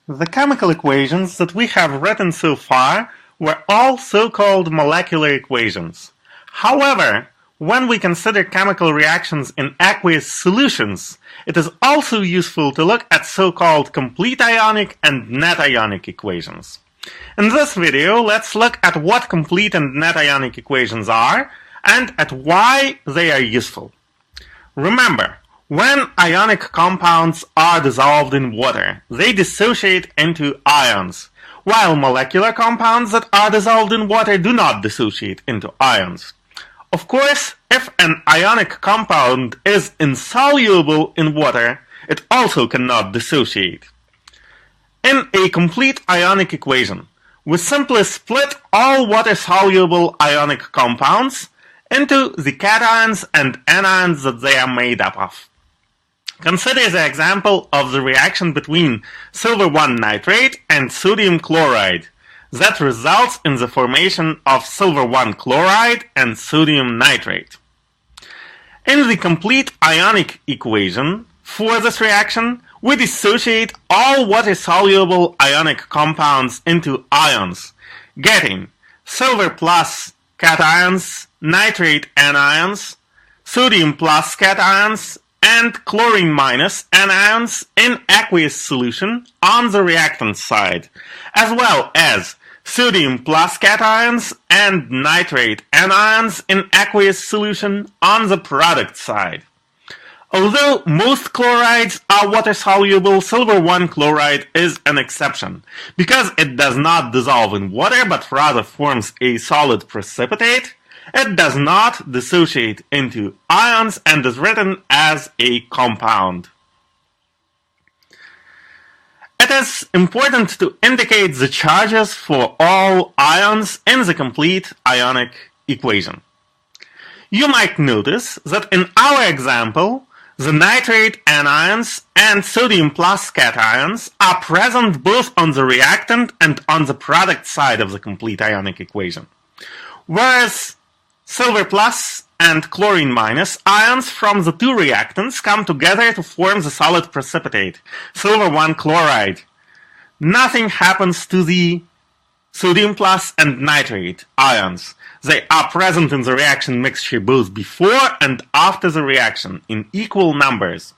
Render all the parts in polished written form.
The chemical equations that we have written so far were all so-called molecular equations. However, when we consider chemical reactions in aqueous solutions, it is also useful to look at so-called complete ionic and net ionic equations. In this video, let's look at what complete and net ionic equations are and at why they are useful. Remember, when ionic compounds are dissolved in water, they dissociate into ions, while molecular compounds that are dissolved in water do not dissociate into ions. Of course, if an ionic compound is insoluble in water, it also cannot dissociate. In a complete ionic equation, we simply split all water-soluble ionic compounds into the cations and anions that they are made up of. Consider the example of the reaction between silver 1 nitrate and sodium chloride that results in the formation of silver 1 chloride and sodium nitrate. In the complete ionic equation for this reaction, we dissociate all water-soluble ionic compounds into ions, getting silver plus cations, nitrate anions, sodium plus cations, and chlorine minus anions in aqueous solution on the reactant side, as well as sodium plus cations and nitrate anions in aqueous solution on the product side. Although most chlorides are water-soluble, silver 1 chloride is an exception, because it does not dissolve in water but rather forms a solid precipitate. It does not dissociate into ions and is written as a compound. It is important to indicate the charges for all ions in the complete ionic equation. You might notice that in our example, the nitrate anions and sodium plus cations are present both on the reactant and on the product side of the complete ionic equation, whereas silver plus and chlorine minus ions from the two reactants come together to form the solid precipitate, silver 1 chloride. Nothing happens to the sodium plus and nitrate ions. They are present in the reaction mixture both before and after the reaction in equal numbers.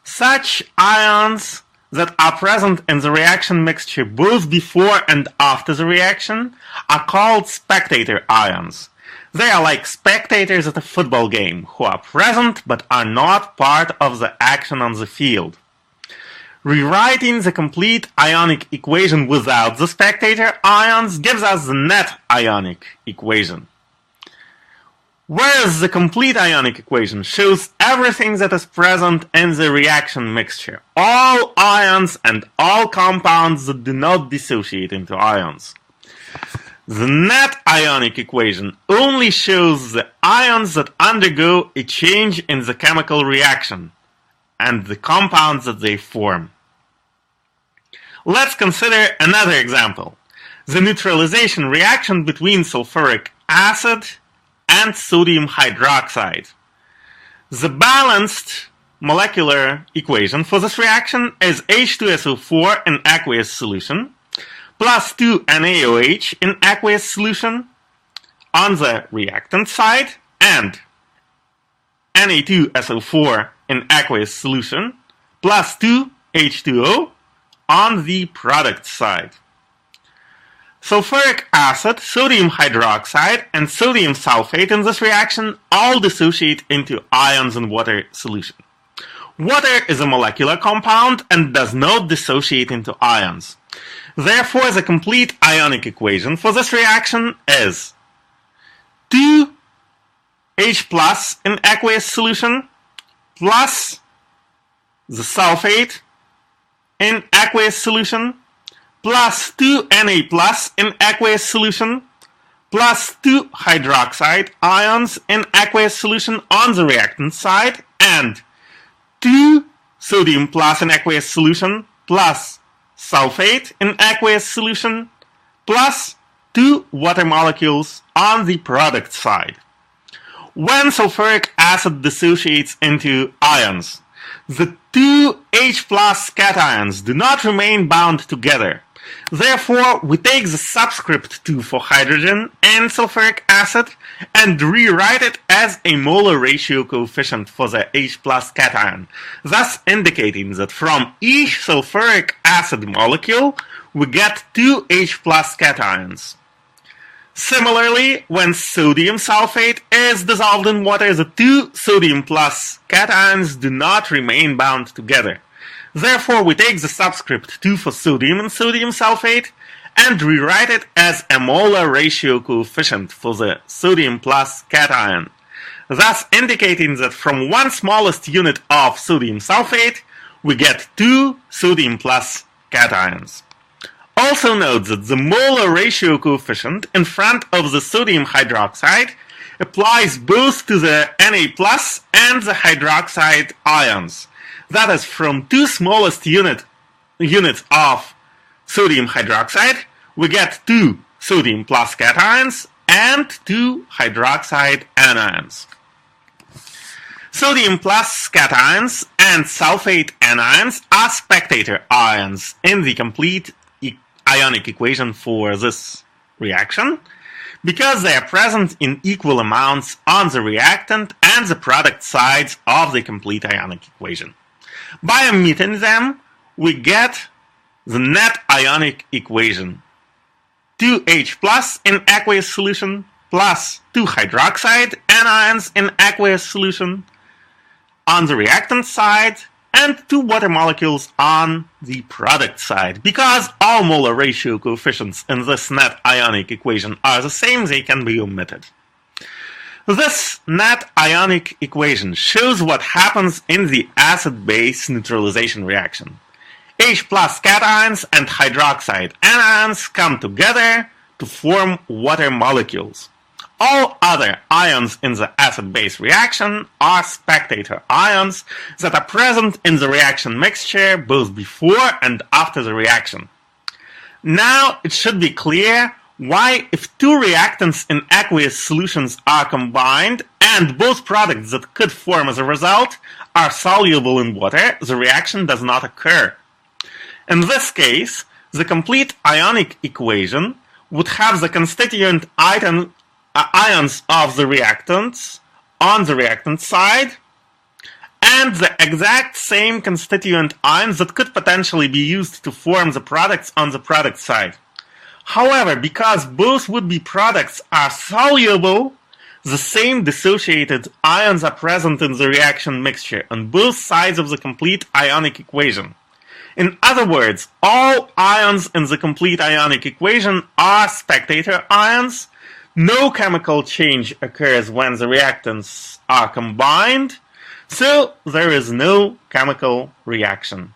Such ions that are present in the reaction mixture both before and after the reaction are called spectator ions. They are like spectators at a football game who are present but are not part of the action on the field. Rewriting the complete ionic equation without the spectator ions gives us the net ionic equation. Whereas the complete ionic equation shows everything that is present in the reaction mixture, all ions and all compounds that do not dissociate into ions. The net ionic equation only shows the ions that undergo a change in the chemical reaction and the compounds that they form. Let's consider another example, the neutralization reaction between sulfuric acid and sodium hydroxide. The balanced molecular equation for this reaction is H2SO4 in aqueous solution plus 2 NaOH in aqueous solution on the reactant side and Na2SO4 in aqueous solution plus 2 H2O on the product side. Sulfuric acid, sodium hydroxide, and sodium sulfate in this reaction all dissociate into ions in water solution. Water is a molecular compound and does not dissociate into ions. Therefore, the complete ionic equation for this reaction is 2H plus in aqueous solution plus the sulfate in aqueous solution plus 2 Na plus in aqueous solution plus 2 hydroxide ions in aqueous solution on the reactant side and 2 sodium plus in aqueous solution plus sulfate in aqueous solution plus 2 water molecules on the product side. When sulfuric acid dissociates into ions, the two H plus cations do not remain bound together. Therefore, we take the subscript 2 for hydrogen and sulfuric acid and rewrite it as a molar ratio coefficient for the H plus cation, thus indicating that from each sulfuric acid molecule we get two H plus cations. Similarly, when sodium sulfate is dissolved in water, the two sodium plus cations do not remain bound together. Therefore, we take the subscript 2 for sodium in sodium sulfate and rewrite it as a molar ratio coefficient for the sodium plus cation, thus indicating that from one smallest unit of sodium sulfate, we get two sodium plus cations. Also note that the molar ratio coefficient in front of the sodium hydroxide applies both to the Na plus and the hydroxide ions. That is, from two smallest units of sodium hydroxide, we get two sodium plus cations and two hydroxide anions. Sodium plus cations and sulfate anions are spectator ions in the complete ionic equation for this reaction, because they are present in equal amounts on the reactant and the product sides of the complete ionic equation. By omitting them, we get the net ionic equation: 2H plus in aqueous solution plus 2 hydroxide anions in aqueous solution on the reactant side and 2 water molecules on the product side. Because all molar ratio coefficients in this net ionic equation are the same, they can be omitted. This net ionic equation shows what happens in the acid-base neutralization reaction. H plus cations and hydroxide anions come together to form water molecules. All other ions in the acid-base reaction are spectator ions that are present in the reaction mixture both before and after the reaction. Now it should be clear why, if two reactants in aqueous solutions are combined and both products that could form as a result are soluble in water, the reaction does not occur. In this case, the complete ionic equation would have the constituent ions of the reactants on the reactant side and the exact same constituent ions that could potentially be used to form the products on the product side. However, because both would-be products are soluble, the same dissociated ions are present in the reaction mixture on both sides of the complete ionic equation. In other words, all ions in the complete ionic equation are spectator ions. No chemical change occurs when the reactants are combined, so there is no chemical reaction.